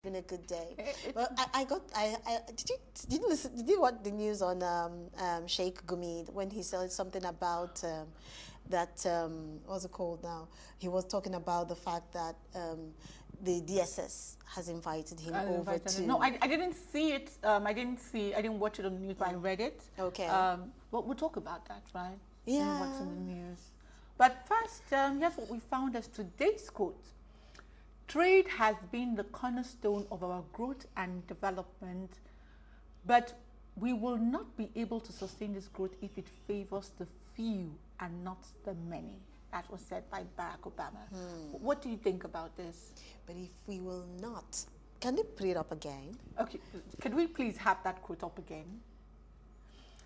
been a good day. Well, did you listen? Did you watch the news on Sheikh Gumi when he said something about that? What's it called now? He was talking about the fact that the DSS has invited him over to. No, I didn't see it. I didn't watch it on the news, but I read it. Okay. But we'll talk about that, right? Yeah. What's in the news? But first, here's what we found as today's quote. Trade has been the cornerstone of our growth and development, but we will not be able to sustain this growth if it favors the few and not the many. That was said by Barack Obama. What do you think about this? But if we will not, can you put it up again? Okay, could we please have that quote up again?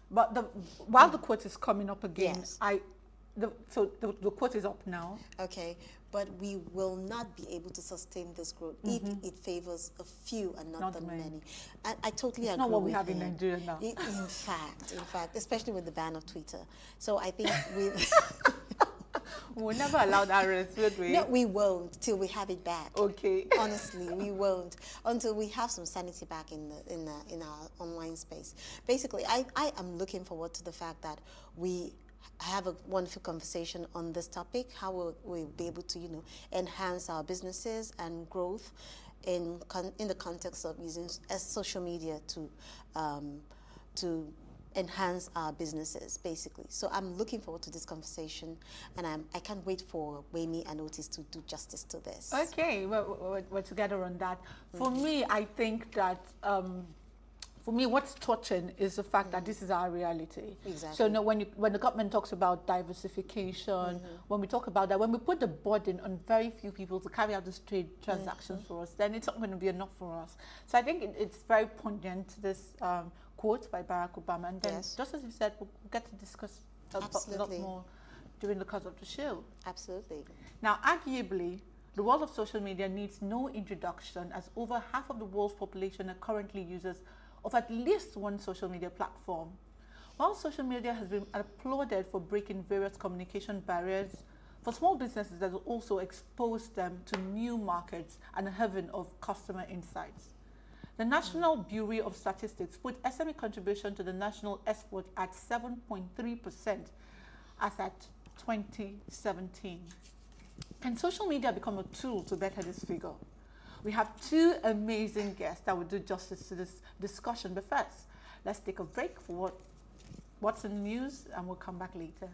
But while the quote is coming up again, yes. The quote is up now. Okay, but we will not be able to sustain this growth if it favors a few and not the many. I totally agree. It's not what we have in Nigeria now. In fact, especially with the ban of Twitter. So I think we'll never allow that rest, will we? No, we won't till we have it back. Okay. Honestly, we won't until we have some sanity back in our online space. Basically, I am looking forward to the fact that we have a wonderful conversation on this topic, how we'll be able to, enhance our businesses and growth in the context of using social media to enhance our businesses, basically. So I'm looking forward to this conversation, and I can't wait for Wayne and Otis to do justice to this. Okay, we're together on that. For me, I think that for me, what's touching is the fact that this is our reality. Exactly. So when the government talks about diversification, when we talk about that, when we put the burden on very few people to carry out these trade transactions for us, then it's not going to be enough for us. So I think it's very poignant, this quote by Barack Obama. And then, just as you said, we'll get to discuss a lot more during the course of the show. Absolutely. Now, arguably, the world of social media needs no introduction, as over half of the world's population are currently users of at least one social media platform. While social media has been applauded for breaking various communication barriers, for small businesses that will also expose them to new markets and a heaven of customer insights. The National Bureau of Statistics put SME contribution to the national export at 7.3% as at 2017. Can social media become a tool to better this figure? We have two amazing guests that will do justice to this discussion. But first, let's take a break for what's in the news, and we'll come back later.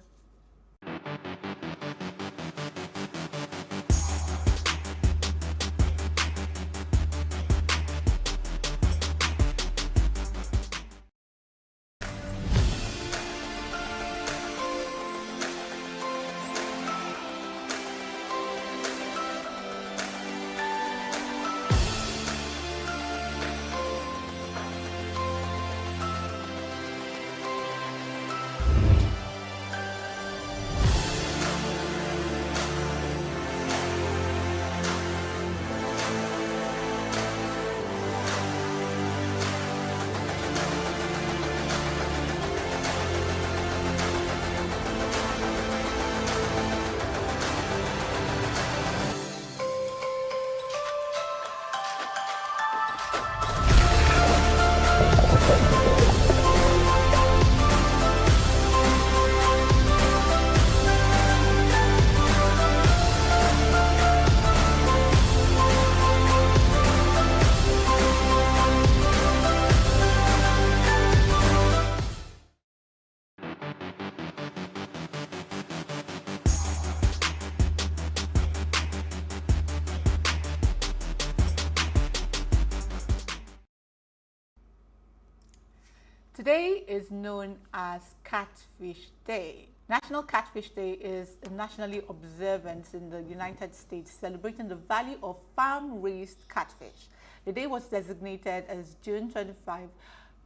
Today is known as Catfish Day. National Catfish Day is a nationally observance in the United States celebrating the value of farm-raised catfish. The day was designated as June 25,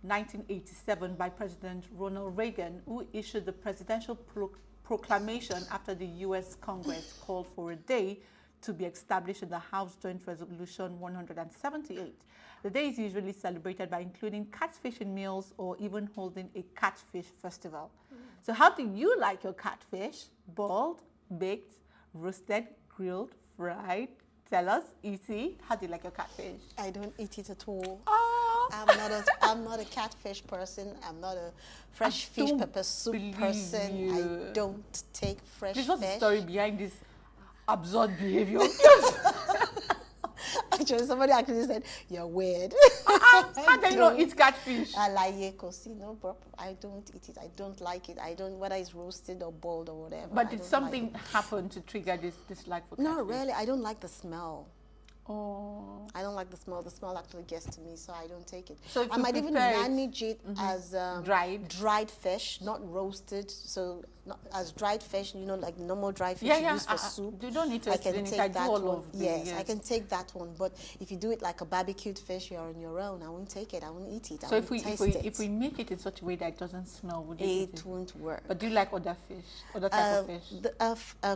1987 by President Ronald Reagan, who issued the presidential proclamation after the U.S. Congress called for a day to be established in the House Joint Resolution 178. The day is usually celebrated by including catfish in meals or even holding a catfish festival. So how do you like your catfish? Boiled, baked, roasted, grilled, fried? Tell us, E.T., how do you like your catfish? I don't eat it at all. Oh, I'm not a catfish person. I'm not a fresh fish don't pepper soup believe person. you. I don't take fresh Please, what's the fish. story behind this absurd behavior? Actually, somebody actually said, "You're weird." How do you not eat catfish? I like it because, bro, I don't eat it. I don't like it. I don't, whether it's roasted or boiled or whatever. But I did don't something like happen to trigger this dislike for it. catfish? No, really. I don't like the smell. Oh. I don't like the smell. The smell actually gets to me, so I don't take it. So if I you might even prepare it, manage it as dried fish, not roasted. So not as dried fish, like normal dried fish you use for soup. You don't need to I can explain it. take I do that all one. of the, Yes, I can take that one. But if you do it like a barbecued fish, you're on your own. I won't take it. I won't eat it. So I if won't we taste it. if we make it in such a way that it doesn't smell, would you eat It it? won't work. But do you like other fish, other type of fish? The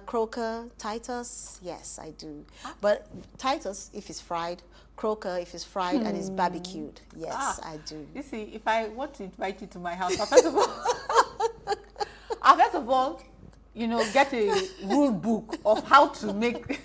croaker, Titus, yes, I do. But Titus, if it's fried, croaker, if it's fried and it's barbecued, yes, I do. You see, if I want to invite you to my house, first of all, get a rule book of how to make.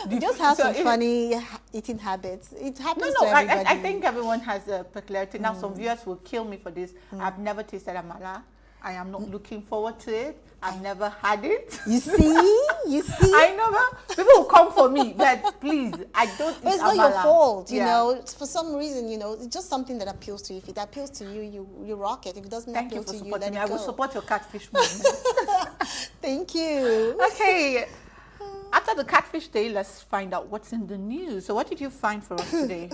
You just have some funny eating habits. It happens to everybody. I think everyone has a peculiarity. Now, some viewers will kill me for this. I've never tasted amala. I am not looking forward to it. I've never had it. You see? You see? I know. People will come for me, but please, I don't eat But it's amala. not your fault, Yeah. It's for some reason, it's just something that appeals to you. If it appeals to you, you rock it. If it doesn't Thank you appeal for to you, supporting let me. it go. I will support your catfish movement. Thank you. Okay. After the catfish day, let's find out what's in the news. So what did you find for us today?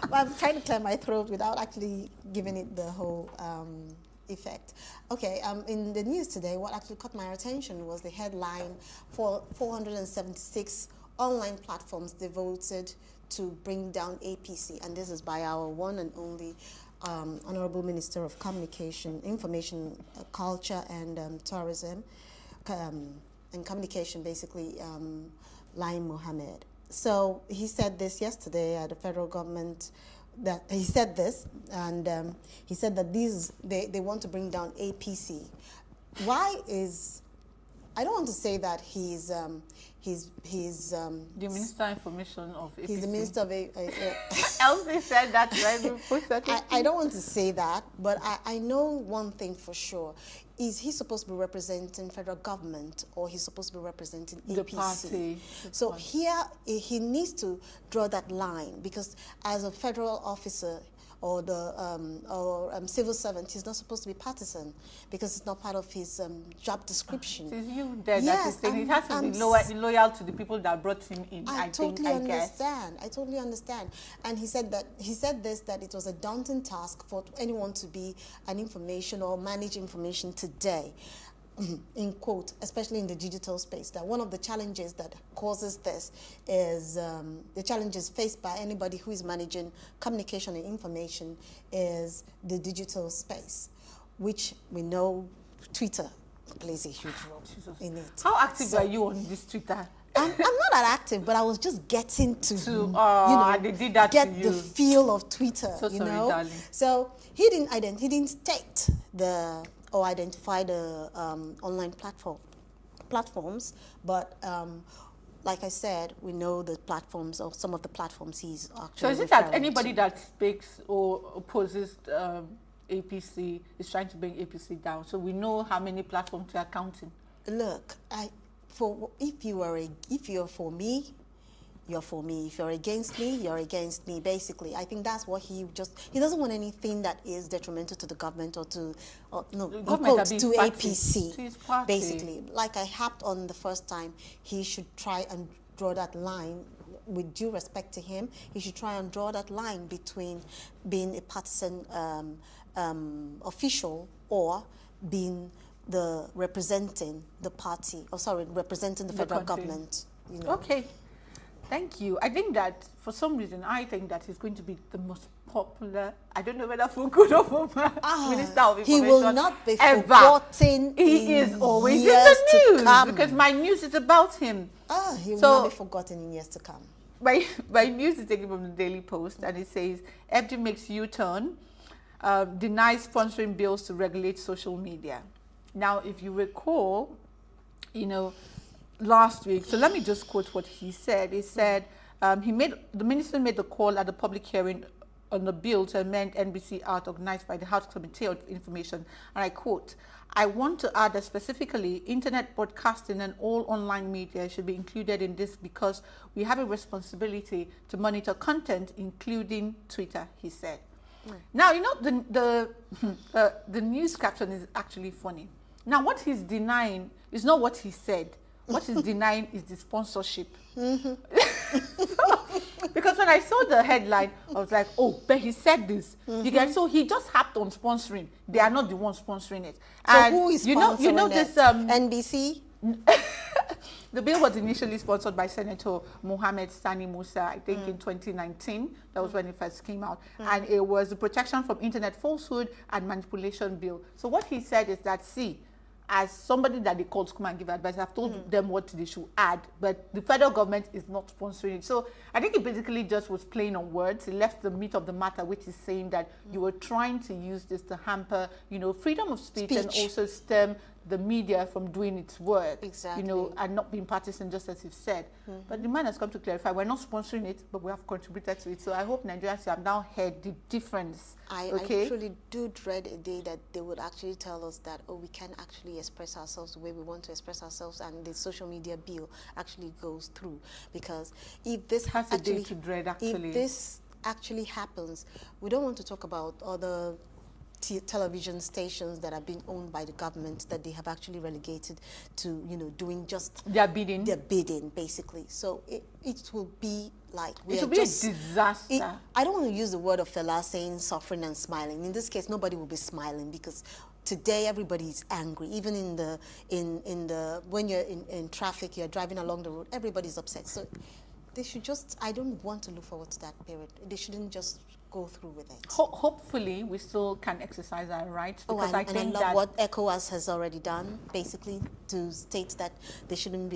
I'm trying to clear my throat without actually giving it the whole effect. Okay, in the news today, what actually caught my attention was the headline for 476 online platforms devoted to bring down APC, and this is by our one and only Honorable Minister of Communication, Information, Culture and Tourism, and Communication, basically, Lai Mohammed. So he said this yesterday at the federal government, that he said this, and he said that they want to bring down APC. Why is, I don't want to say that he's the Minister of Information of APC. He's the Minister of Elsie said that, right? I don't want to say that, but I know one thing for sure. Is he supposed to be representing federal government, or he's supposed to be representing APC? The party. So here he needs to draw that line, because as a federal officer or the civil servant, he's not supposed to be partisan, because it's not part of his job description. It's you there Yes, that is saying it has to be loyal to the people that brought him in. I totally understand. Guess. I totally understand. And he said that it was a daunting task for anyone to be an information or manage information today, in quote, especially in the digital space. That one of the challenges that causes this is the challenges faced by anybody who is managing communication and information is the digital space, which we know Twitter plays a huge role in it. How active are you on this Twitter? I'm not that active, but I was just getting to they did that get to you. the feel of Twitter, So sorry, darling. So he didn't state or identify the online platforms, but like I said, we know the platforms, or some of the platforms he's actually. So is it that anybody that speaks or opposes APC is trying to bring APC down? So we know how many platforms they are counting. Look, if you're for me, you're for me. If you're against me, you're against me. Basically, I think that's what he doesn't want anything that is detrimental to the government or to APC. To his party. Basically, like I harped on the first time, he should try and draw that line. With due respect to him, he should try and draw that line between being a partisan official or being representing the party, representing the federal government. Okay. Thank you. I think that for some reason, he's going to be the most popular, I don't know whether for good or for bad, Minister of Information. He will not be ever. forgotten. He is always in the news because my news is about him. He will not be forgotten in years to come. My news is taken from the Daily Post, and it says, FD makes U-turn, denies sponsoring bills to regulate social media. Now, if you recall, last week. So let me just quote what he said. He said the minister made the call at the public hearing on the bill to amend NBC Act organized by the House Committee of Information, and I quote, "I want to add that specifically internet broadcasting and all online media should be included in this because we have a responsibility to monitor content, including Twitter," he said. Now, you know, the news caption is actually funny. Now, what he's denying is not what he said. What he's denying is the sponsorship. Because when I saw the headline, I was like, oh, but he said this. You guys, so he just hopped on sponsoring. They are not the ones sponsoring it. So and who is sponsoring you know it? this NBC? The bill was initially sponsored by Senator Mohammed Sani Musa, I think in 2019. That was when it first came out. And it was the Protection from Internet Falsehood and Manipulation Bill. So what he said is that, see, as somebody that they called to come and give advice, I've told them what they should add, but the federal government is not sponsoring it. So I think it basically just was playing on words. He left the meat of the matter, which is saying that you were trying to use this to hamper, you know, freedom of speech. And also stem the media from doing its work, exactly. You know, and not being partisan, just as you've said. But the man has come to clarify, we're not sponsoring it, but we have contributed to it. So I hope Nigerians have now heard the difference. I truly do dread a day that they would actually tell us that, oh, we can actually express ourselves the way we want to express ourselves, and the social media bill actually goes through. Because if this has a day to dread, actually. If this actually happens, we don't want to talk about other television stations that are being owned by the government that they have actually relegated to, you know, doing just their bidding, basically. So it will be like it will be a disaster. I don't want to use the word of Fela saying suffering and smiling. In this case, nobody will be smiling because today everybody is angry. Even in the when you're in traffic, you're driving along the road, everybody's upset. So they should just, I don't want to look forward to that period. They shouldn't just go through with it. Hopefully, we still can exercise our rights, because I think love what ECOWAS has already done, basically, to state that they shouldn't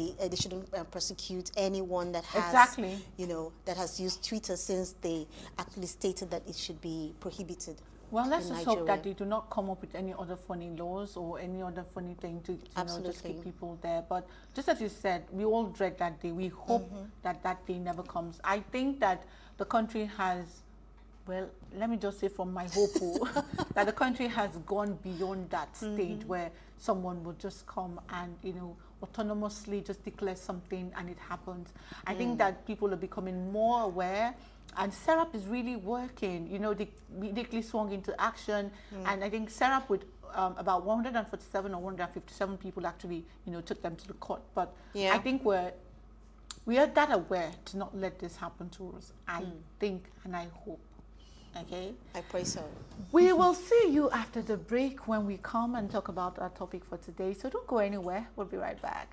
prosecute anyone that has, you know, that has used Twitter, since they actually stated that it should be prohibited. Well, let's just hope that they do not come up with any other funny laws or any other funny thing to know, just keep people there. But just as you said, we all dread that day. We hope that that day never comes. I think that the country has, well, let me just say from my hope that the country has gone beyond that stage where someone will just come and, you know, autonomously just declare something and it happens. I think that people are becoming more aware, and SERAP is really working. You know, they immediately swung into action, and I think SERAP with about 147 or 157 people actually, you know, took them to the court. But I think we are that aware to not let this happen to us. I think, and I hope. Okay, I pray so. We will see you after the break when we come and talk about our topic for today. So don't go anywhere. We'll be right back.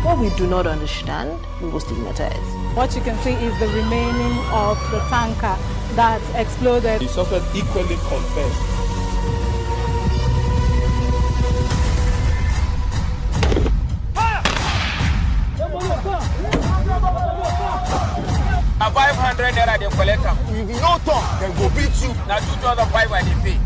What we do not understand, we will stigmatize. What you can see is the remaining of the tanker that exploded. The suspect equally confessed. Now 500 naira they collect them. If you don't talk, they will beat you. Now 2,500 they pay.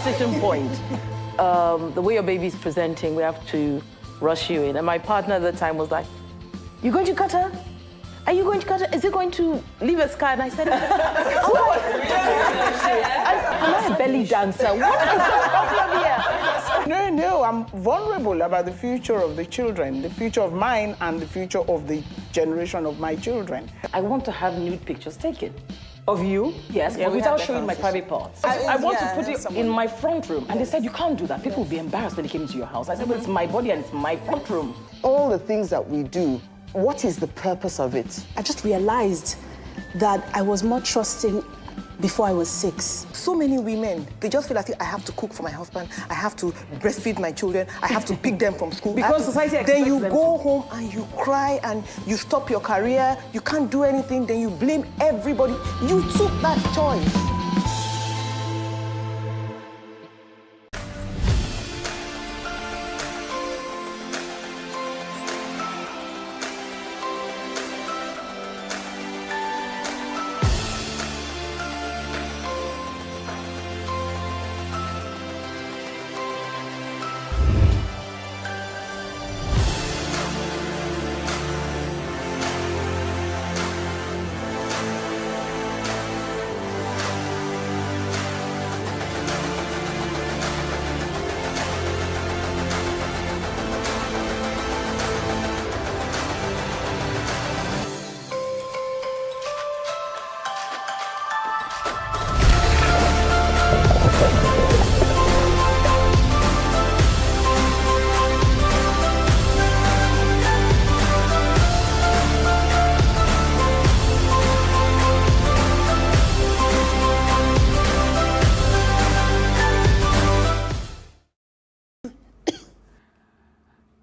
decision point. The way your baby's presenting, we have to rush you in. And my partner at the time was like, "You going to cut her? Are you going to cut her? Is it going to leave a scar?" And I said, "What? Am I a belly dancer? What is the problem here?" No, I'm vulnerable about the future of the children, the future of mine and the future of the generation of my children. I want to have nude pictures taken. Of you? Yes, Yeah, but we without had that showing my conversation. private parts. I want to put it someone- in my front room. And they said, "You can't do that. People will be embarrassed when they came into your house." I said, "Well, it's my body and it's my front room." All the things that we do, what is the purpose of it? I just realized that I was more trusting before I was 6. So many women, they just feel like I have to cook for my husband, I have to breastfeed my children, I have to pick them from school. Because society expects Then you them go to. home and you cry and you stop your career, you can't do anything, then you blame everybody. You took that choice.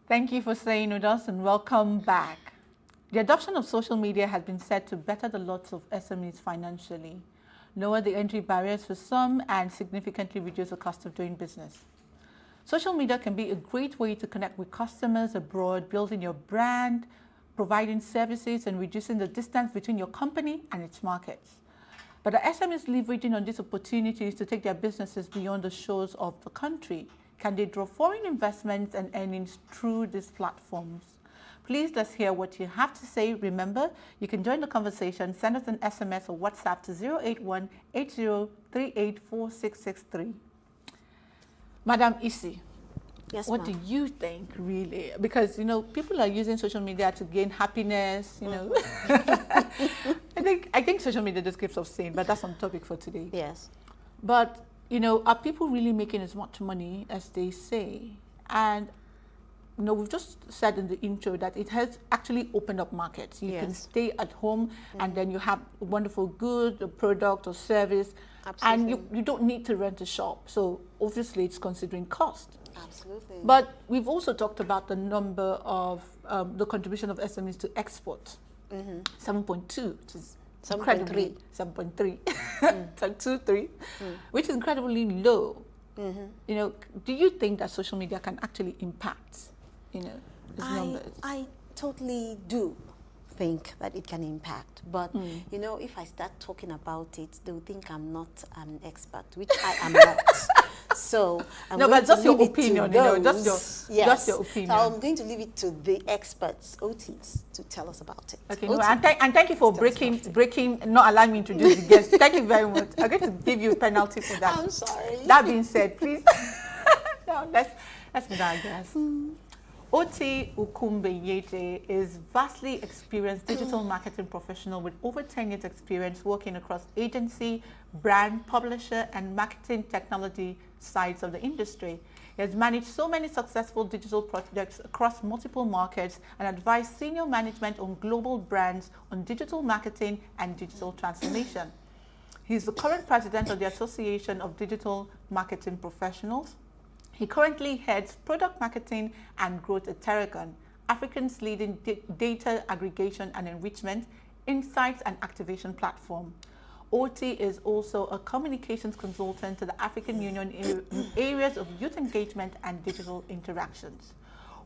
Thank you for staying with us and welcome back. The adoption of social media has been said to better the lots of SMEs financially, lower the entry barriers for some, and significantly reduce the cost of doing business. Social media can be a great way to connect with customers abroad, building your brand, providing services, and reducing the distance between your company and its markets. But are SMEs leveraging on these opportunities to take their businesses beyond the shores of the country? Can they draw foreign investments and earnings through these platforms? Please let's hear what you have to say. Remember, you can join the conversation. Send us an SMS or WhatsApp to 081-8038-4663. Madam Isi, Yes, what do you think, really? Because, you know, people are using social media to gain happiness, you know. I think social media just gives off saying, but that's on topic for today. Yes. But, you know, are people really making as much money as they say? And, you know, we've just said in the intro that it has actually opened up markets. You can stay at home and then you have a wonderful good, a product or service. Absolutely. And you don't need to rent a shop. So obviously it's considering cost. Absolutely. But we've also talked about the number of the contribution of SMEs to export. 7.2, which is 7.3. 7.3, 7.23, which is incredibly low. You know, do you think that social media can actually impact, you know, these numbers? I totally do think that it can impact, but you know, if I start talking about it, they will think I'm not an expert, which I am not. So I'm No, going but just to your leave it opinion, to you know, those, just your opinion. So I'm going to leave it to the experts, OTs, to tell us about it. Okay, no, OT. and thank you for breaking, not allowing me to introduce the guests. Thank you very much. I'm going to give you a penalty for that. I'm sorry. That being said, please, no, let's meet our guest. Oti Ukumbe-Yeje is vastly experienced digital marketing professional with over 10 years experience working across agency, brand, publisher, and marketing technology sides of the industry. He has managed so many successful digital projects across multiple markets and advised senior management on global brands on digital marketing and digital transformation. He is the current president of the Association of Digital Marketing Professionals. He currently heads product marketing and growth at Terragon, Africa's leading data aggregation and enrichment, insights and activation platform. OT is also a communications consultant to the African Union in areas of youth engagement and digital interactions.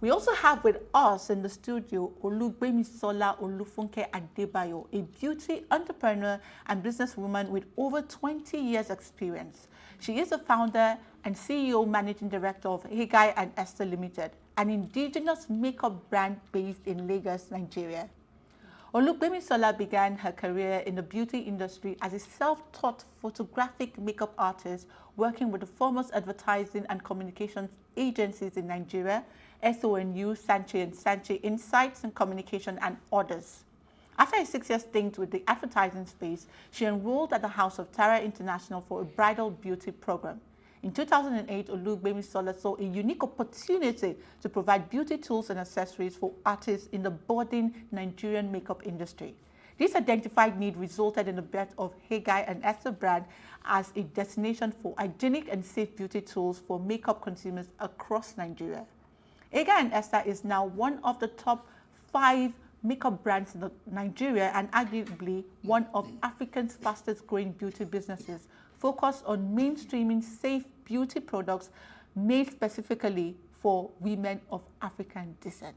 We also have with us in the studio Olugbemisola Olufunke Adebayo, a beauty entrepreneur and businesswoman with over 20 years experience. She is the founder and CEO Managing Director of Hegai and Esther Limited, an indigenous makeup brand based in Lagos, Nigeria. Olugbemisola began her career in the beauty industry as a self-taught photographic makeup artist working with the foremost advertising and communications agencies in Nigeria, SONU, Sanchez & Sanchez Insights and Communication, and others. After a 6-year stint with the advertising space, she enrolled at the House of Tara International for a bridal beauty program. In 2008, Olugbemisola saw a unique opportunity to provide beauty tools and accessories for artists in the budding Nigerian makeup industry. This identified need resulted in the birth of Hegai and Esther brand as a destination for hygienic and safe beauty tools for makeup consumers across Nigeria. Hegai and Esther is now one of the top 5 makeup brands in Nigeria and arguably one of Africa's fastest growing beauty businesses, focused on mainstreaming safe beauty products made specifically for women of African descent.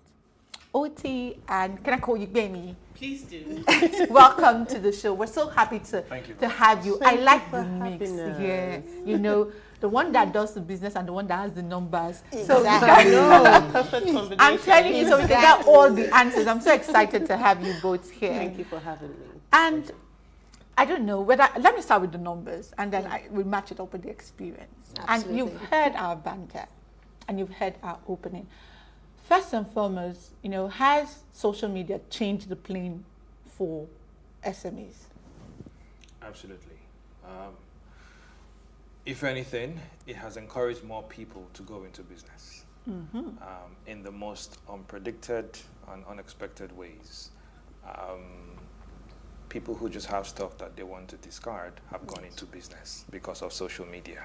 Oti, and can I call you Bemi? Please do. Welcome to the show. We're so happy to have you. I like the mix. Yeah, you know, the one that does the business and the one that has the numbers. Exactly. So perfect combination. I'm telling you, so we can get all the answers. I'm so excited to have you both here. Thank you for having me. And I don't know whether, let me start with the numbers and then we'll match it up with the experience. Absolutely. And you've heard our banter and you've heard our opening. First and foremost, you know, has social media changed the plane for SMEs? Absolutely. If anything, it has encouraged more people to go into business in the most unpredicted and unexpected ways. People who just have stuff that they want to discard have gone into business because of social media.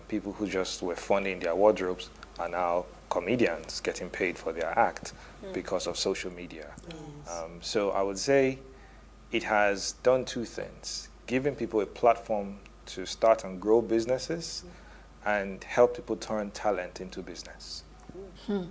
People who just were funding their wardrobes are now comedians getting paid for their act because of social media. So I would say it has done 2 things: giving people a platform to start and grow businesses and help people turn talent into business.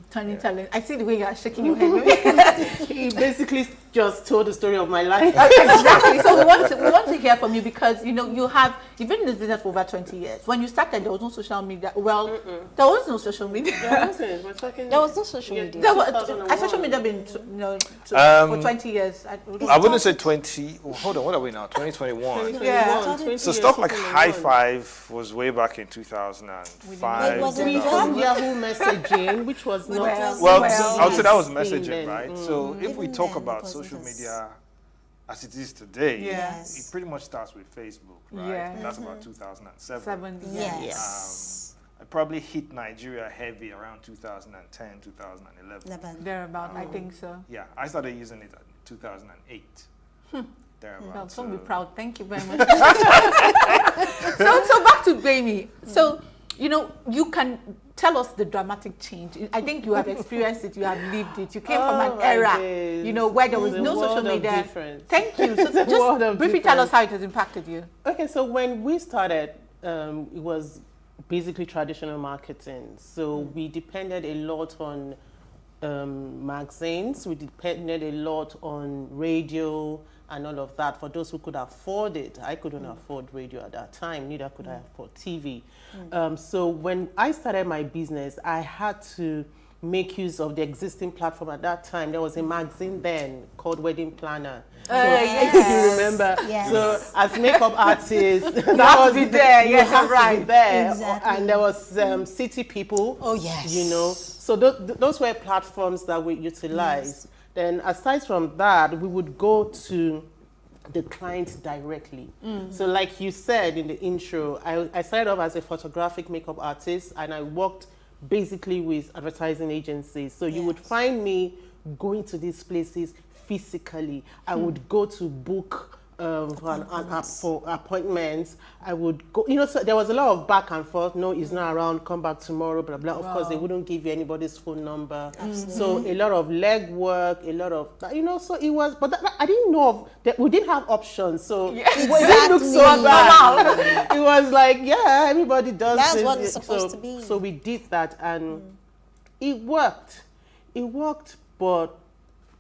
Turning talent. I see the way you are shaking your head. He basically just told the story of my life. Exactly. So we want to hear from you because you know you've been in this business for over 20 years. When you started, there was no social media. Well, there was no social media. There wasn't. We're talking. There was no social media. Has social media been for 20 years? I wouldn't say 20. Hold on, what are we now? 2021. Yeah. So stuff like High Five was way back in 2005. It wasn't We had Yahoo messaging, which was not. Well, I would say that was messaging, right? So if we Even talk then, about it wasn't social as- media as it is today, Yes. it pretty much starts with Facebook, right? Yeah. And that's about 2007. Yes. I probably hit Nigeria heavy around 2010, 2011. Thereabout, I think so. Yeah, I started using it in 2008. Thereabout. Well, So don't be proud. Thank you very much. so back to Bemi. So, you know, you can tell us the dramatic change. I think you have experienced it, you have lived it. You came from an era, you know, where there was no social media. Thank you. So just briefly tell us how it has impacted you. Okay, so when we started, it was basically traditional marketing. So we depended a lot on magazines. We depended a lot on radio and all of that for those who could afford it. I couldn't afford radio at that time, neither could I afford TV. So when I started my business, I had to make use of the existing platform at that time. There was a magazine then called Wedding Planner. So if you remember, so as makeup artists, that was be there. Yes, had right. to be there. Exactly. And there was City People. Oh yes. You know, so those were platforms that we utilized. Then aside from that, we would go to the client directly. So like you said in the intro, I started off as a photographic makeup artist and I worked basically with advertising agencies. So you would find me going to these places physically. I would go to book for appointments. I would go, you know, so there was a lot of back and forth. No, he's not around, come back tomorrow, blah, blah. Of course, they wouldn't give you anybody's phone number. So a lot of leg work, a lot of, you know, so it was, but I didn't know of, that we didn't have options. So it didn't look so bad. It was like, yeah, everybody does That's this. what it's supposed to be. So we did that, and It worked. It worked, but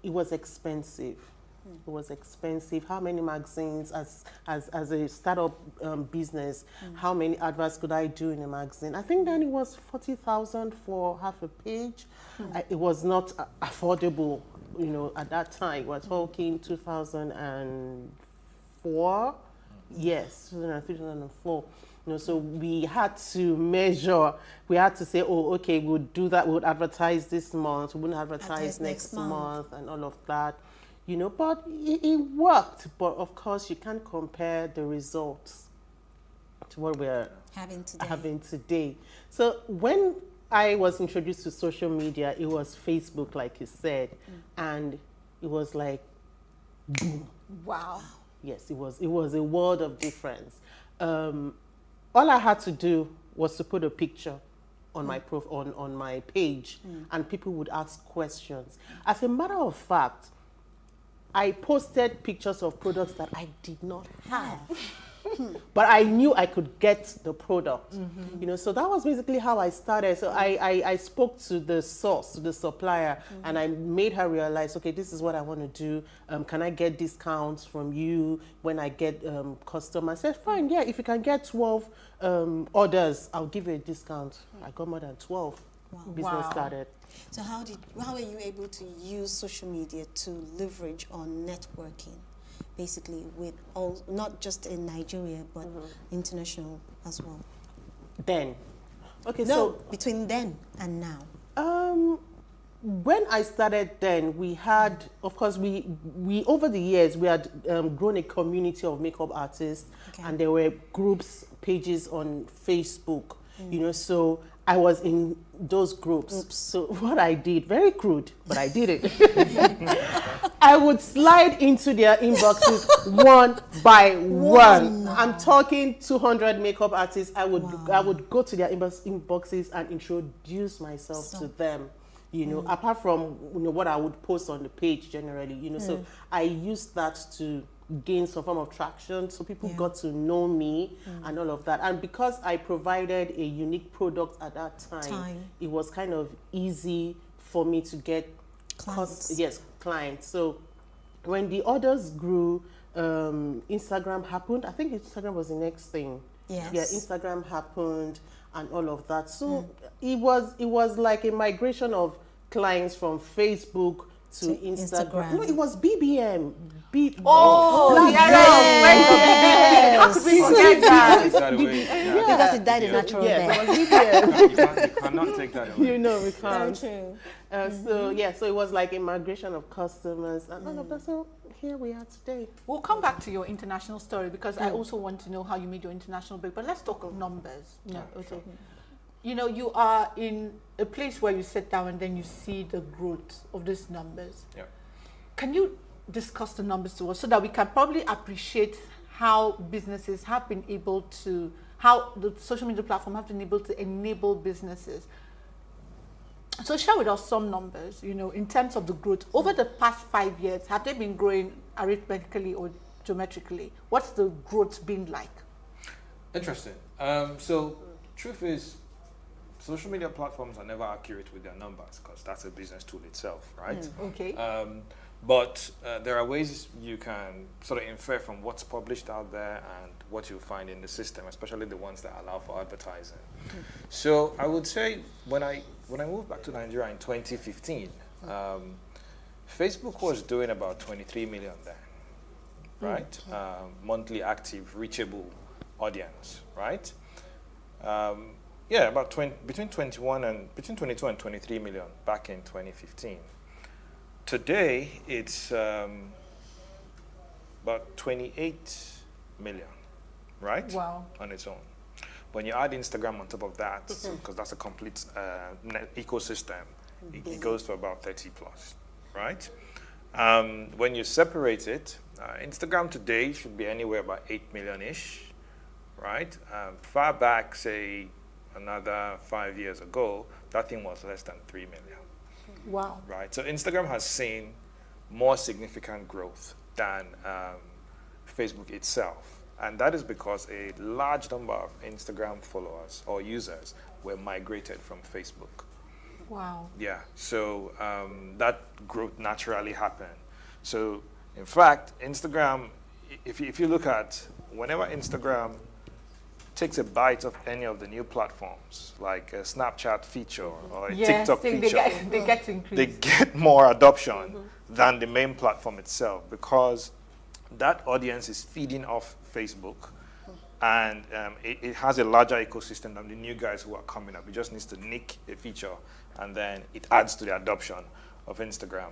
it was expensive. It was expensive. How many magazines, as a startup business, how many adverts could I do in a magazine? I think then it was 40,000 for half a page. It was not affordable, at that time. We're talking 2004. Yes, 2004. So we had to measure. We had to say, oh, okay, we'll do that. We'll advertise this month. We wouldn't advertise next month and all of that. But it worked. But of course, you can't compare the results to what we're having today. So when I was introduced to social media, it was Facebook, like you said, and it was like, boom. Wow. Yes, it was a world of difference. All I had to do was to put a picture on my on my page, and people would ask questions. As a matter of fact, I posted pictures of products that I did not have. But I knew I could get the product, so that was basically how I started. So I spoke to the source, to the supplier, and I made her realize, okay, this is what I want to do. Can I get discounts from you when I get customers? I said, fine, yeah, if you can get 12 orders, I'll give you a discount. I got more than 12. Business started. So how were you able to use social media to leverage on networking? Basically, with all, not just in Nigeria, but international as well. Then, okay, so between then and now. When I started, then we had, of course, we over the years we had grown a community of makeup artists, and there were groups, pages on Facebook. So I was in those groups. So what I did, very crude, but I did it. I would slide into their inboxes one by one. I'm talking 200 makeup artists. I would go to their inboxes and introduce myself to them. Apart from what I would post on the page generally. So I used that to gain some form of traction, so people got to know me and all of that. And because I provided a unique product at that time, it was kind of easy for me to get clients. So when the orders grew, Instagram happened. I think Instagram was the next thing. Yes. Yeah, Instagram happened and all of that. So it was like a migration of clients from Facebook to Instagram. No, it was BBM. Yes. How could we forget that? Because it died a natural death. It was BBM. You cannot take that away. We can't. Very true. So it was like a migration of customers and all of that. So here we are today. We'll come back to your international story because I also want to know how you made your international break. But let's talk of numbers. Okay. You are in a place where you sit down and then you see the growth of these numbers. Yeah. Can you discuss the numbers to us so that we can probably appreciate how businesses have been able to, how the social media platform have been able to enable businesses? So share with us some numbers, in terms of the growth. Over the past 5 years, have they been growing arithmetically or geometrically? What's the growth been like? Interesting. So truth is, social media platforms are never accurate with their numbers because that's a business tool itself, right? Okay. But there are ways you can sort of infer from what's published out there and what you'll find in the system, especially the ones that allow for advertising. So I would say when I moved back to Nigeria in 2015, Facebook was doing about 23 million then, right? Monthly active, reachable audience, right? About between 22 and 23 million back in 2015. Today, it's about 28 million, right? Wow. On its own. When you add Instagram on top of that, because that's a complete ecosystem, it goes to about 30 plus, right? When you separate it, Instagram today should be anywhere about 8 million-ish, right? Far back, say, another 5 years ago, that thing was less than 3 million. Wow. Right. So Instagram has seen more significant growth than Facebook itself. And that is because a large number of Instagram followers or users were migrated from Facebook. Wow. Yeah, so that growth naturally happened. So in fact, Instagram, if you look at whenever Instagram takes a bite of any of the new platforms, like a Snapchat feature or a TikTok feature, they get increased. they get more adoption than the main platform itself, because that audience is feeding off Facebook, and it has a larger ecosystem than the new guys who are coming up. It just needs to nick a feature, and then it adds to the adoption of Instagram.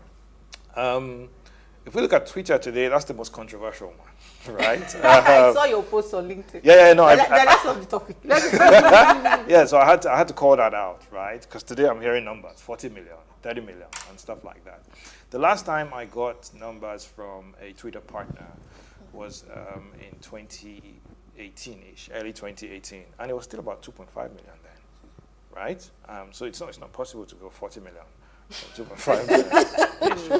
If we look at Twitter today, that's the most controversial one, right? I saw your post on LinkedIn. Yeah, no. That's not the topic. Yeah, so I had to call that out, right? Because today I'm hearing numbers, 40 million, 30 million, and stuff like that. The last time I got numbers from a Twitter partner was in 2018-ish, early 2018, and it was still about 2.5 million then, right? So it's not possible to go 40 million. 2.5 million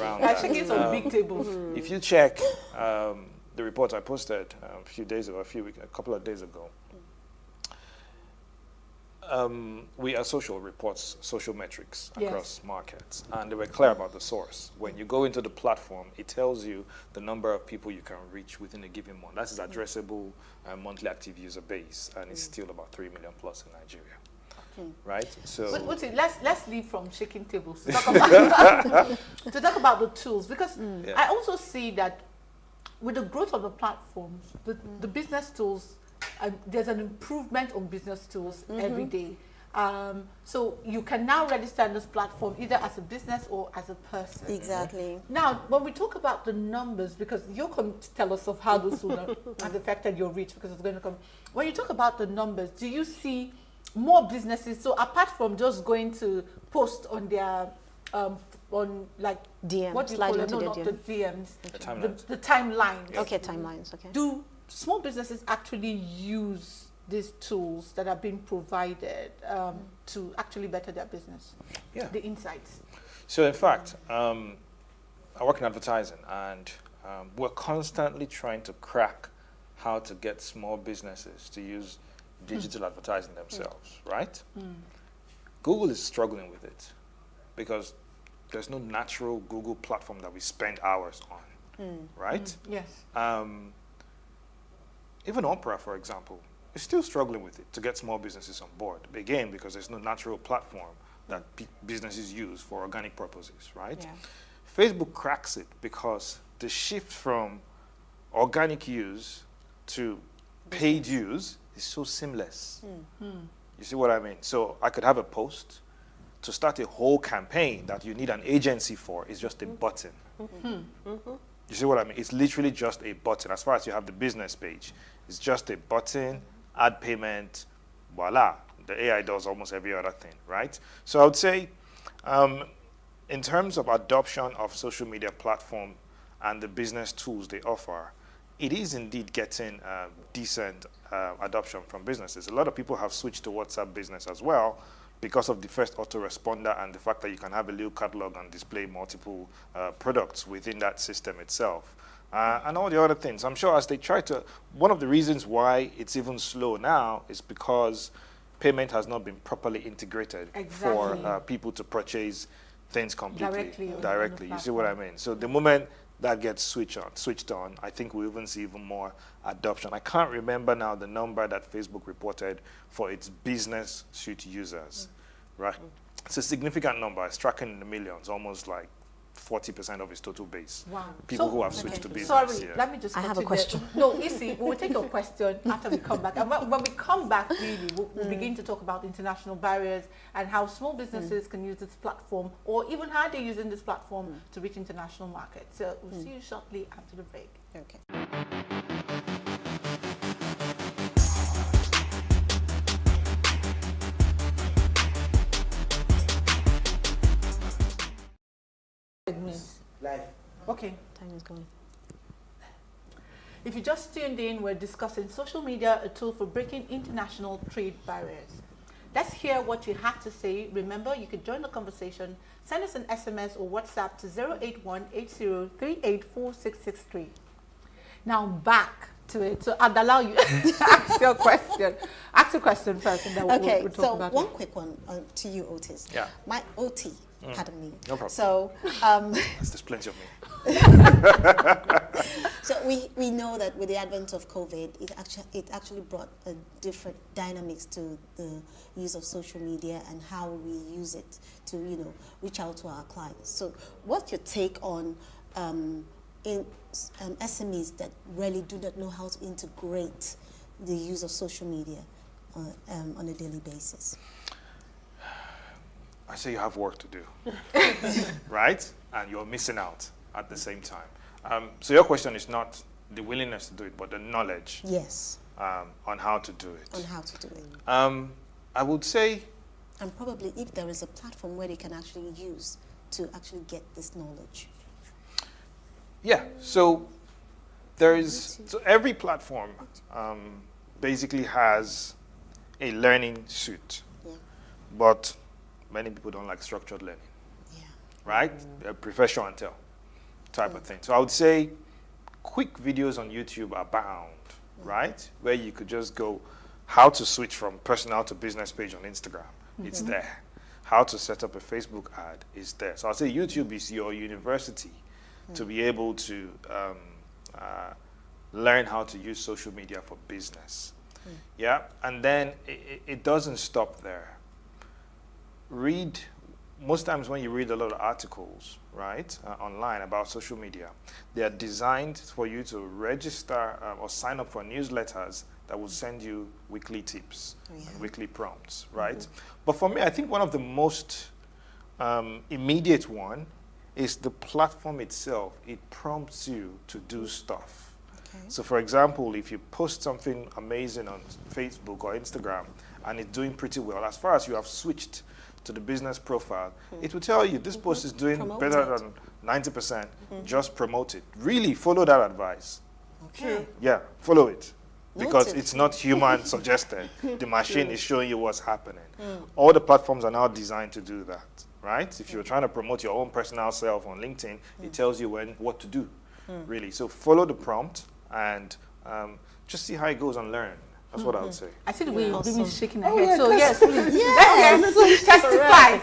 around that. Actually, it's on big tables. If you check the report I posted a few days ago, a couple of days ago, we are social reports, social metrics across markets, and they were clear about the source. When you go into the platform, it tells you the number of people you can reach within a given month. That's its addressable monthly active user base, and it's still about 3 million plus in Nigeria. Right. So let's leave from shaking tables to talk about, to talk about the tools, because I also see that with the growth of the platforms, the business tools, there's an improvement on business tools every day. So you can now register on this platform either as a business or as a person. Exactly. Now, when we talk about the numbers, because you're going to tell us of how this has affected your reach, because it's going to come. When you talk about the numbers, do you see more businesses, so apart from just going to post on their on like DMs, what do you call it? No, not the DMs, the timelines. Yeah. Okay, timelines. Okay. Do small businesses actually use these tools that are being provided to actually better their business? Yeah. The insights. So in fact, I work in advertising, and we're constantly trying to crack how to get small businesses to use digital advertising themselves, right? Google is struggling with it because there's no natural Google platform that we spend hours on, right? Yes. Even Opera, for example, is still struggling with it to get small businesses on board. Again, because there's no natural platform that businesses use for organic purposes, right? Yeah. Facebook cracks it because the shift from organic use to paid use is so seamless. You see what I mean? So I could have a post. To start a whole campaign that you need an agency for is just a button. You see what I mean? It's literally just a button. As far as you have the business page, it's just a button, add payment, voila. The AI does almost every other thing, right? So I would say, in terms of adoption of social media platform and the business tools they offer, it is indeed getting decent adoption from businesses. A lot of people have switched to WhatsApp Business as well because of the first autoresponder and the fact that you can have a little catalog and display multiple products within that system itself. And all the other things. I'm sure as they try to, one of the reasons why it's even slow now is because payment has not been properly integrated for people to purchase things completely directly. You see what I mean? So the moment that gets switched on, I think we'll even see even more adoption. I can't remember now the number that Facebook reported for its business suite users, right? It's a significant number. It's tracking in the millions, almost like 40% of its total base. Wow. People who have switched to business. Sorry, let me just I have a question. No, Issy, we'll take your question after we come back. And when we come back, really, we'll begin to talk about international barriers and how small businesses can use this platform, or even how they're using this platform to reach international markets. So we'll see you shortly after the break. Okay. Life. Okay. Time is going. If you just tuned in, we're discussing social media, a tool for breaking international trade barriers. Let's hear what you have to say. Remember, you can join the conversation. Send us an SMS or WhatsApp to 081-8038-4663. Now back to it. So I'd allow you to ask your question. Ask your question first, and then Okay, we'll talk about one it. quick one to you, Otis. Yeah. My OT, pardon me. No problem. So, There's plenty of me. so we know that with the advent of COVID, it actually brought a different dynamics to the use of social media and how we use it to, reach out to our clients. So what's your take on SMEs that really do not know how to integrate the use of social media on a daily basis? I say you have work to do, right? And you're missing out at the same time. So your question is not the willingness to do it, but the knowledge. Yes. On how to do it. On how to do it. I would say. And probably if there is a platform where they can actually use to actually get this knowledge. Yeah. So so every platform basically has a learning suite, but many people don't like structured learning. Right? Prefer show and tell type of thing. So I would say quick videos on YouTube are bound, right? Where you could just go how to switch from personal to business page on Instagram. It's there. How to set up a Facebook ad is there. So I'd say YouTube is your university to be able to learn how to use social media for business. Yeah, and then it doesn't stop there. Most times when you read a lot of articles, right, online about social media, they are designed for you to register or sign up for newsletters that will send you weekly tips and weekly prompts, right? But for me, I think one of the most immediate one is the platform itself. It prompts you to do stuff. So for example, if you post something amazing on Facebook or Instagram and it's doing pretty well, as far as you have switched to the business profile, it will tell you this post is doing better than 90%. Just promote it. Really follow that advice. Okay. Yeah, follow it. Because it's not human suggested. The machine is showing you what's happening. All the platforms are now designed to do that, right? If you're trying to promote your own personal self on LinkedIn, it tells you what to do, really. So follow the prompt and just see how it goes and learn. That's what I would say. I see the way you're shaking her Oh, head. yeah, So yes, yes, yes. testify.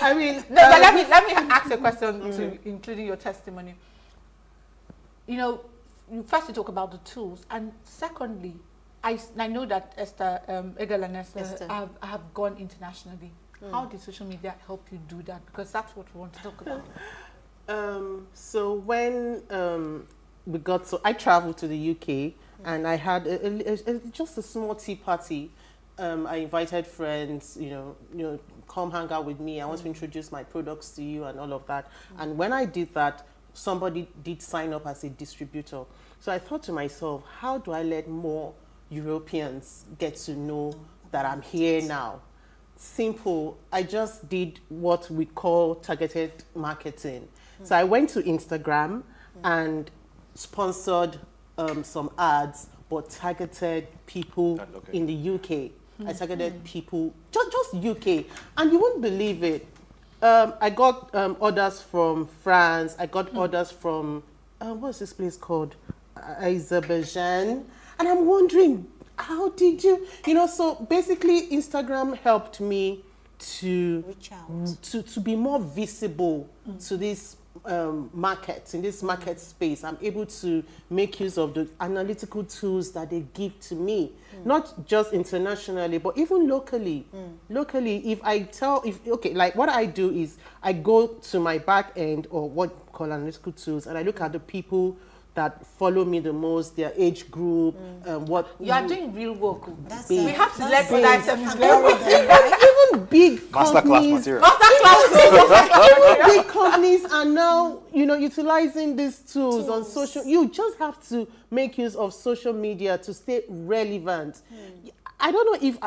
I mean, no, but let me ask a question to including your testimony. First you talk about the tools, and secondly, I know that Esther, Egel and Esther have gone internationally. How did social media help you do that? Because that's what we want to talk about. So when I traveled to the UK and I had just a small tea party. I invited friends, come hang out with me. I want to introduce my products to you and all of that. And when I did that, somebody did sign up as a distributor. So I thought to myself, how do I let more Europeans get to know that I'm here now? Simple. I just did what we call targeted marketing. So I went to Instagram and sponsored some ads, but targeted people in the UK. I targeted people, just UK. And you won't believe it. I got orders from France. I got orders from, what's this place called? Azerbaijan. And I'm wondering, how did you, so basically Instagram helped me to reach out, to be more visible to this markets, in this market space. I'm able to make use of the analytical tools that they give to me, not just internationally, but even locally. Locally, like what I do is I go to my back end, or what we call analytical tools, and I look at the people that follow me the most, their age group, what you are doing real work. We have to let other items even big companies, even big companies are now, utilizing these tools on social. You just have to make use of social media to stay relevant. I don't know if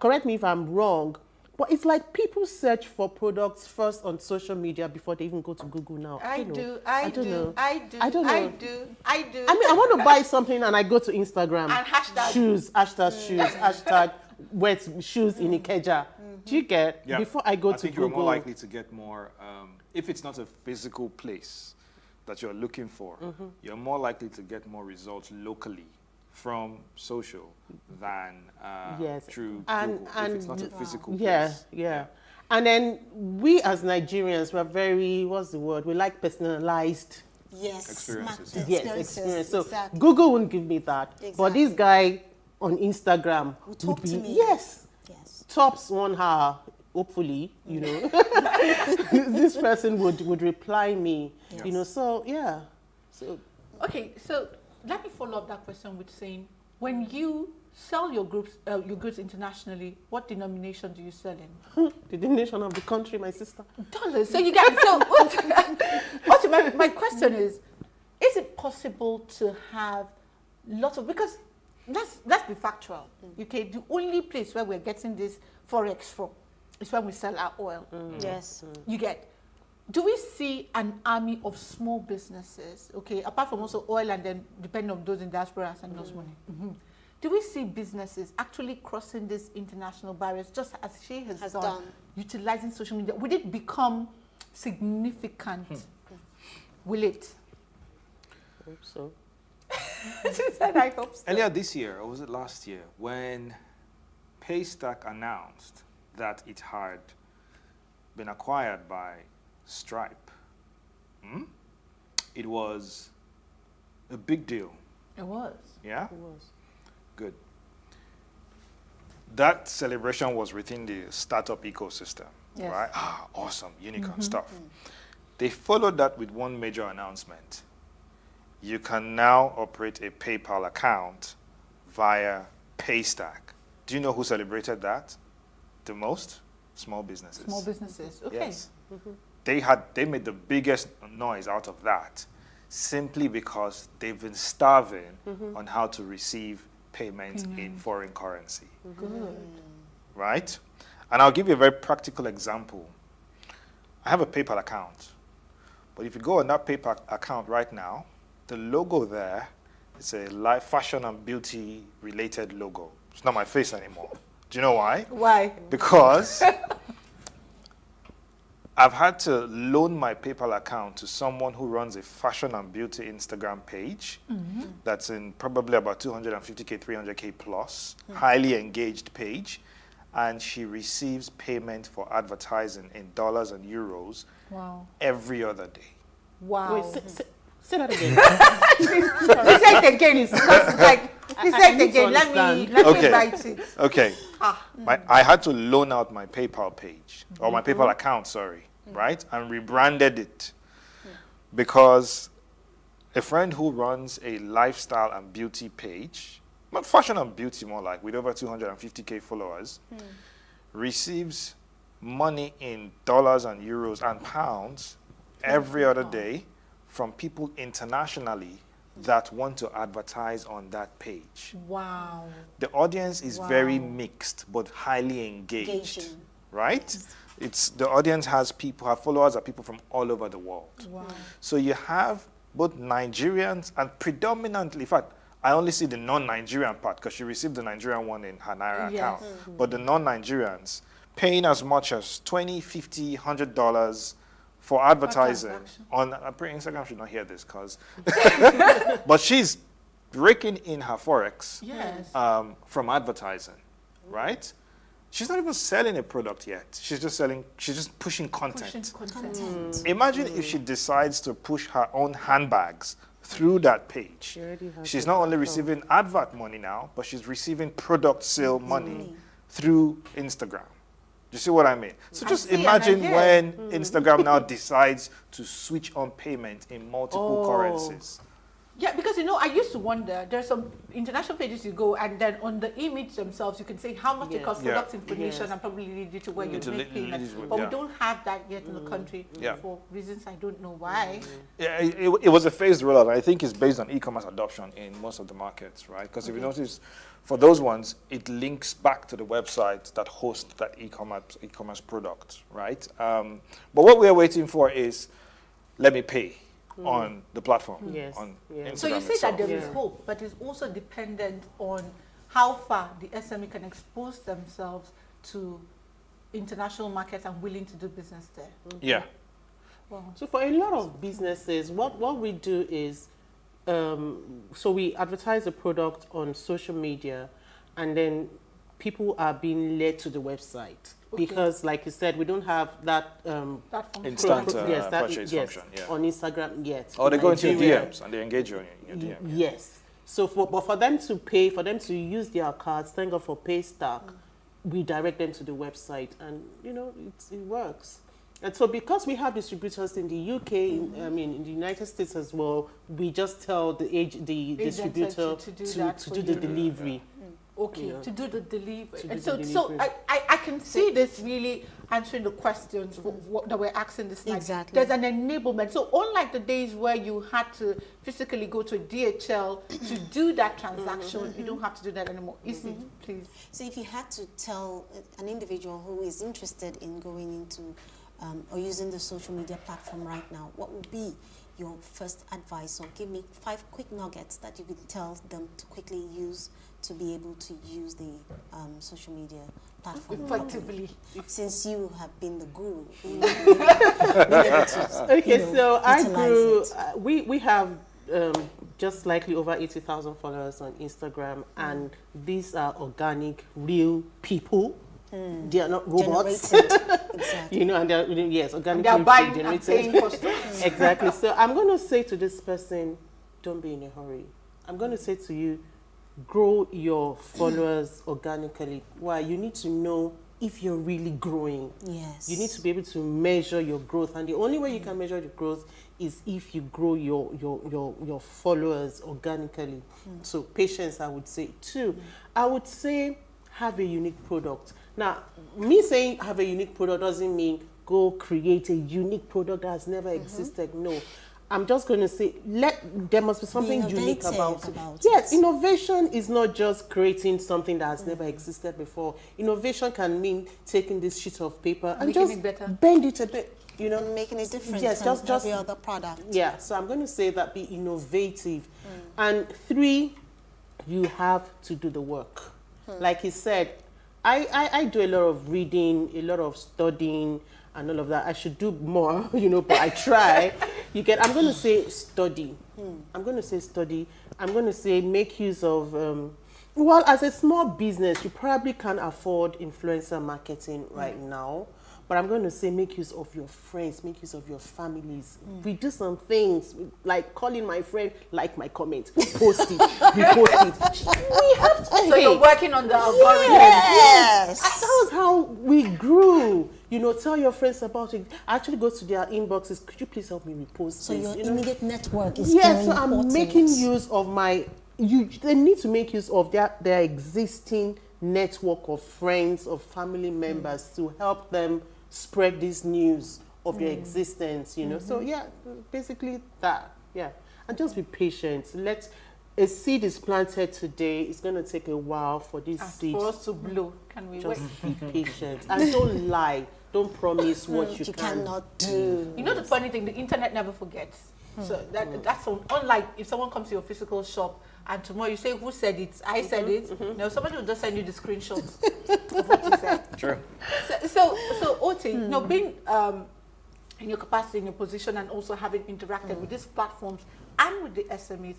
correct me if I'm wrong, but it's like people search for products first on social media before they even go to Google now. I do. I mean, I want to buy something and I go to Instagram. And hashtag shoes, hashtag wet shoes in Ikeja. Do you get? Yeah. Before I go to Google. I think you're more likely to get more, if it's not a physical place, that you're looking for, you're more likely to get more results locally from social than through Google, if it's not a physical place. Yeah. And then we as Nigerians, we're very, what's the word? We like personalized experience. So exactly. Google wouldn't give me that. Exactly. But this guy on Instagram would talk to me. Yes. Tops 1 hour, hopefully, you know. This person would reply me, you know, so yeah. So okay, so let me follow up that question with saying, when you sell your goods internationally, what denomination do you sell in? The denomination of the country, my sister. Dollars. So you get, so my question is it possible to have lots of, because let's be factual. Okay, the only place where we're getting this forex from is when we sell our oil. Yes. You get. Do we see an army of small businesses, okay, apart from also oil and then depending on those in diaspora and those money? Do we see businesses actually crossing these international barriers just as she has done, utilizing social media? Will it become significant? Will it? I hope so. She said, I hope so. Earlier this year, or was it last year, when Paystack announced that it had been acquired by Stripe, it was a big deal. It was. Yeah? It was. Good. That celebration was within the startup ecosystem, right? Ah, awesome, unicorn stuff. They followed that with one major announcement. You can now operate a PayPal account via Paystack. Do you know who celebrated that the most? Small businesses. Small businesses, okay. Yes. They made the biggest noise out of that simply because they've been starving on how to receive payments in foreign currency. Good. Right? And I'll give you a very practical example. I have a PayPal account, but if you go on that PayPal account right now, the logo there is a fashion and beauty related logo. It's not my face anymore. Do you know why? Why? Because I've had to loan my PayPal account to someone who runs a fashion and beauty Instagram page that's in probably about 250K, 300K plus, highly engaged page, and she receives payment for advertising in dollars and euros every other day. Wow. Wait, say that again. Please say it again. It's like, please say it again. Let me write it. Okay. I had to loan out my PayPal page, or my PayPal account, sorry, right? And rebranded it because a friend who runs a lifestyle and beauty page, but fashion and beauty more like, with over 250K followers, receives money in dollars and euros and pounds every other day from people internationally that want to advertise on that page. Wow. The audience is very mixed but highly engaged, right? It's the audience has followers are people from all over the world. Wow. So you have both Nigerians and predominantly, in fact, I only see the non-Nigerian part because she received the Nigerian one in her Naira account. But the non-Nigerians paying as much as $20, $50, $100 for advertising on, I'm pretty Instagram should not hear this because, but she's raking in her forex from advertising, right? She's not even selling a product yet. She's just pushing content. Imagine if she decides to push her own handbags through that page. She's not only receiving advert money now, but she's receiving product sale money through Instagram. You see what I mean? So just imagine when Instagram now decides to switch on payment in multiple currencies. Yeah, because, you know, I used to wonder, there's some international pages you go and then on the image themselves, you can say how much it costs, product information, and probably lead you to where you make payments. But we don't have that yet in the country for reasons I don't know why. Yeah, it was a phased rollout. I think it's based on e-commerce adoption in most of the markets, right? Because if you notice, for those ones, it links back to the website that hosts that e-commerce product, right? But what we are waiting for is, let me pay on the platform. On Instagram so you say itself. that there is hope, but it's also dependent on how far the SME can expose themselves to international markets and willing to do business there. Yeah. So for a lot of businesses, what we do is, so we advertise the product on social media, and then people are being led to the website. Because, like you said, we don't have that instant purchase function on Instagram yet. Or they go into your DMs and they engage you in your DM. Yes. So for them to pay, for them to use their cards, thank God for Paystack, we direct them to the website, and it works. And so because we have distributors in the UK, in the United States as well, we just tell the distributor to do the delivery. Okay, to do the delivery. So I can see this really answering the questions that we're asking this night. Exactly. There's an enablement. So unlike the days where you had to physically go to a DHL to do that transaction, you don't have to do that anymore. Isi, please. So if you had to tell an individual who is interested in going into or using the social media platform right now, what would be your first advice? Or give me 5 quick nuggets that you could tell them to quickly use to be able to use the social media platform effectively, since you have been the guru. So I grew. We have just slightly over 80,000 followers on Instagram, and these are organic, real people. They are not robots. Exactly. And they're organic. They're buying and paying for stuff. Exactly. So I'm going to say to this person, don't be in a hurry. I'm going to say to you, grow your followers organically. Why? You need to know if you're really growing. Yes. You need to be able to measure your growth, and the only way you can measure the growth is if you grow your followers organically. So patience, I would say. 2, I would say have a unique product. Now, me saying have a unique product doesn't mean go create a unique product that has never existed. No. I'm just going to say, there must be something unique about it. Yes, innovation is not just creating something that has never existed before. Innovation can mean taking this sheet of paper and making just it better. Bend it a bit, making it different. Yes, from just every other product. Yeah, so I'm going to say that be innovative. And 3, you have to do the work. Like he said, I do a lot of reading, a lot of studying, and all of that. I should do more, but I try. I'm going to say study. I'm going to say study. I'm going to say make use of, as a small business, you probably can't afford influencer marketing right now. But I'm going to say make use of your friends, make use of your families. We do some things, like calling my friend, like my comment, post it, repost it. We have to. So you're working on the algorithm. Yes. That was how we grew. Tell your friends about it. Actually go to their inboxes. Could you please help me repost So this? your immediate network is Yes, very so I'm important. making use of they need to make use of their existing network of friends, of family members to help them spread this news of your existence, So basically that, and just be patient. A seed is planted today. It's going to take a while for this seed for us to blow. Can we wait? Just be patient and don't lie. Don't promise what you cannot do. The funny thing, the internet never forgets. So that's unlike if someone comes to your physical shop and tomorrow you say, who said it? I said it. No, somebody will just send you the screenshots of what you said. True. So Oti, being in your capacity, in your position, and also having interacted with these platforms and with the SMEs,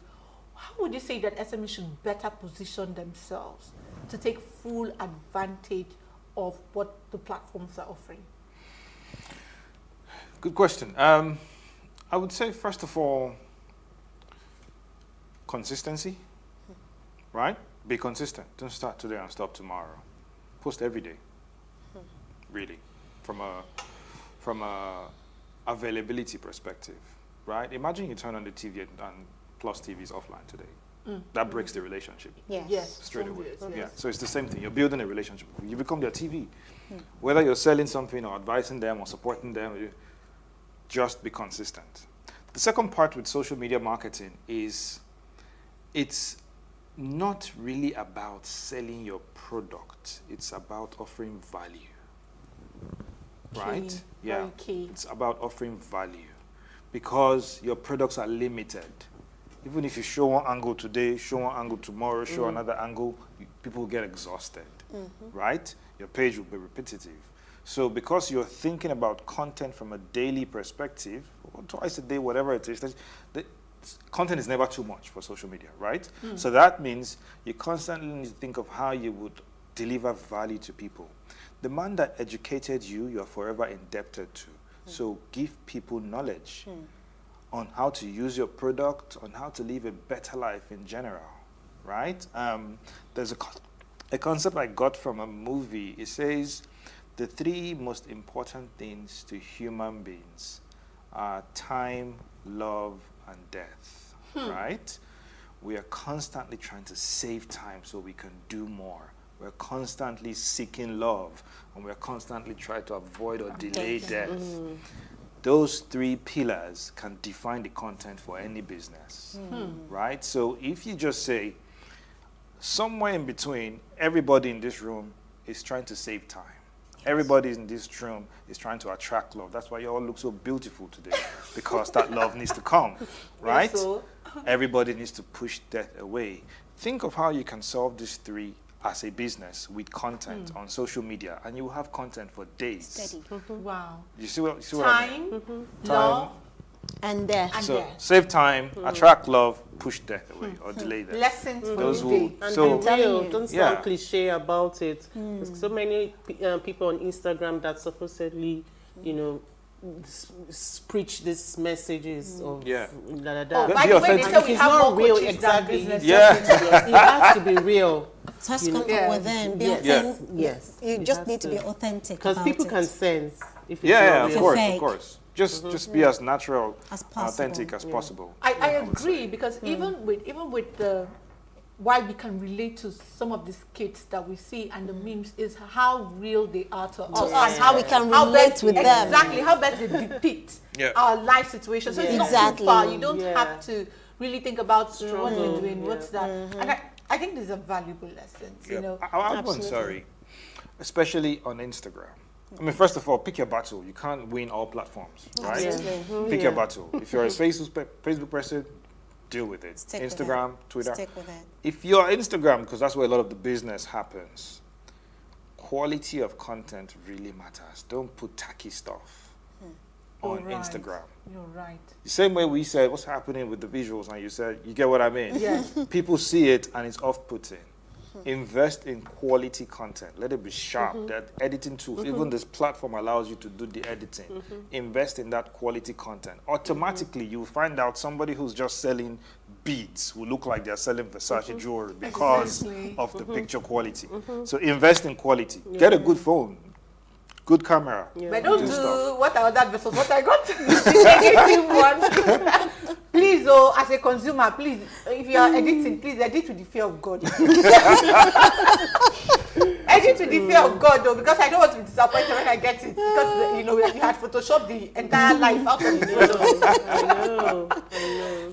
how would you say that SMEs should better position themselves to take full advantage of what the platforms are offering? Good question. I would say, first of all, consistency, right? Be consistent. Don't start today and stop tomorrow. Post every day, really, from a availability perspective, right? Imagine you turn on the TV and Plus TV is offline today. That breaks the relationship. Yes. Straight away. Yeah. So it's the same thing. You're building a relationship. You become their TV. Whether you're selling something or advising them or supporting them, just be consistent. The second part with social media marketing is it's not really about selling your product. It's about offering value. Right? Very key. It's about offering value because your products are limited. Even if you show one angle today, show one angle tomorrow, show another angle, people will get exhausted, right? Your page will be repetitive. So because you're thinking about content from a daily perspective, or twice a day, whatever it is, the content is never too much for social media, right? So that means you constantly need to think of how you would deliver value to people. The man that educated you, you're forever indebted to. So give people knowledge on how to use your product, on how to live a better life in general, right? There's a concept I got from a movie. It says the 3 most important things to human beings are time, love, and death, right? We are constantly trying to save time so we can do more. We're constantly seeking love, and we're constantly trying to avoid or delay death. Those 3 pillars can define the content for any business, right? So if you just say, somewhere in between, everybody in this room is trying to save time. Everybody in this room is trying to attract love. That's why you all look so beautiful today, because that love needs to come, right? Everybody needs to push death away. Think of how you can solve these 3 as a business with content on social media, and you will have content for days. Steady. Wow. You see what I mean? Time, love, And there. So save time, attract love, push death away, or delay death. Lessons for Those the who day. And so be real, don't yeah. sound cliche about it. There's so many people on Instagram that supposedly, you know, preach these messages of Yeah. da da da. By Be the way, they authentic. say And we if have it's more not real, coaches than exactly. business. Yeah. It has to be real. Just You know, comfort with them. Be Yes. authentic. Yes. You It just has need to be authentic. Because about people it. can sense if it's Yeah, not of real. course, fake. of course. Just be as natural, As possible. authentic as possible. I would agree, say. because even with the why we can relate to some of these kids that we see and the memes is how real they are to us. us, and how we can how relate best- with them. Exactly, how best they depict Yeah. our life situation. So it's not Exactly. too far. You don't Yeah. have to really think about what we're doing, Yeah. what's that. And I think these are valuable lessons, you know. I have one, sorry, especially on Instagram. I mean, first of all, pick your battle. You can't win all platforms, right? Absolutely. Pick your battle. If you're a Facebook person, deal with it. Stick with Instagram, Twitter. Stick with it. If you're Instagram, because that's where a lot of the business happens, quality of content really matters. Don't put tacky stuff on You're right. Instagram. You're right. The same way we said, what's happening with the visuals, and you said, you get what I mean? Yes. People see it and it's off-putting. Invest in quality content. Let it be sharp. That editing tools, even this platform allows you to do the editing. Invest in that quality content. Automatically, you'll find out somebody who's just selling beads will look like they're selling Versace jewelry because Exactly. of the picture quality. So invest in quality. Get a good phone, good camera. But don't do stuff. what I ordered versus what I got. The negative one. Please, oh, as a consumer, please, if you are editing, please edit with the fear of God. Edit with the fear of God, though, because I don't want to be disappointed when I get it. Because, you know, you had photoshopped the entire life out of the photo. I know.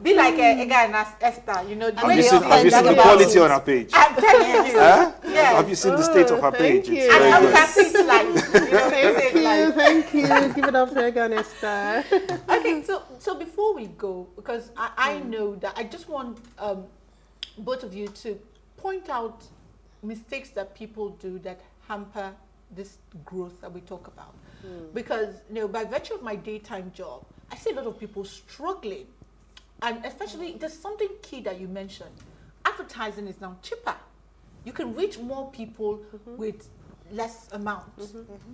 Be like a guy and Esther, you know. The way Have you seen the quality on her page? I'm telling you. Huh? Yes. Have you seen the state of her thank page? you. It's very And we good. can see it live. You know, they say it live. Thank you. Give it up to Egan Star. Okay, so before we go, because I know that I just want both of you to point out mistakes that people do that hamper this growth that we talk about. Because, you know, by virtue of my daytime job, I see a lot of people struggling. And especially, there's something key that you mentioned. Advertising is now cheaper. You can reach more people with less amount.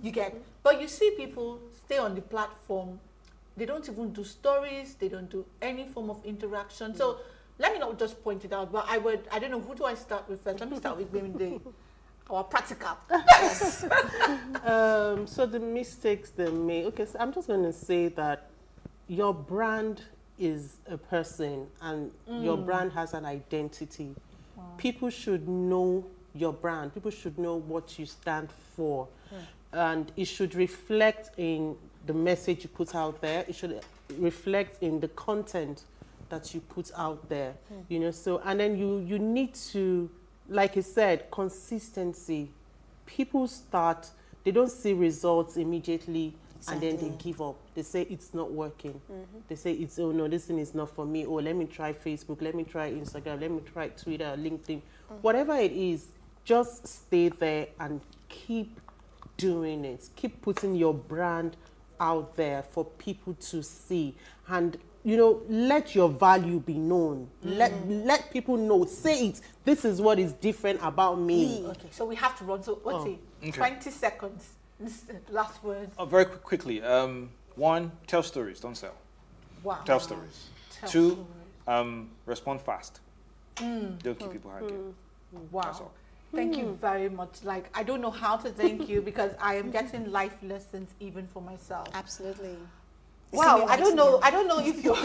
You get, but you see people stay on the platform. They don't even do stories. They don't do any form of interaction. So let me not just point it out, but I don't know, who do I start with first? Let me start with maybe our practical. So the mistakes they make. Okay, so I'm just going to say that your brand is a person, and your brand has an identity. People should know your brand. People should know what you stand for, and it should reflect in the message you put out there. It should reflect in the content that you put out there. You know, so and then you need to, like I said, consistency. People start, they don't see results immediately, and then they give up. They say it's not working. They say it's, oh no, this thing is not for me. Oh, let me try Facebook, let me try Instagram, let me try Twitter, LinkedIn. Whatever it is, just stay there and keep doing it. Keep putting your brand out there for people to see. And, you know, let your value be known. Let people know. Say it. This is what is different about me. Okay, so we have to run. So what's it? 20 seconds. This is the last word. Very quickly. One, tell stories, don't sell. Wow. Tell stories. Two, respond fast. Don't keep people hanging. Wow. That's all. Thank you very much. Like, I don't know how to thank you because I am getting life lessons even for myself. Absolutely. Wow, I don't know if you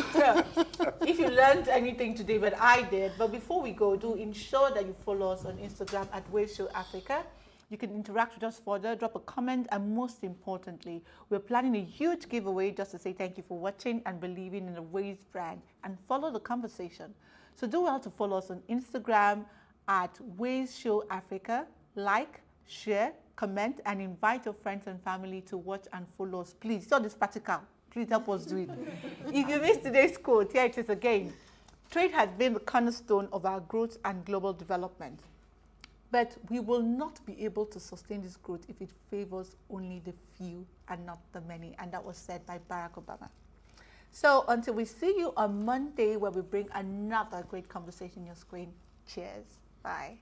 if you learned anything today, but I did. But before we go, do ensure that you follow us on Instagram at PlusTvAfrica. You can interact with us further, drop a comment, and most importantly, we're planning a huge giveaway just to say thank you for watching and believing in the Ways brand and follow the conversation. So do well to follow us on Instagram at PlusTvAfrica. Like, share, comment, and invite your friends and family to watch and follow us. Please, so this practical. Please help us do it. If you missed today's quote, here it is again. Trade has been the cornerstone of our growth and global development. But we will not be able to sustain this growth if it favors only the few and not the many. And that was said by Barack Obama. So until we see you on Monday, where we bring another great conversation on your screen. Cheers. Bye.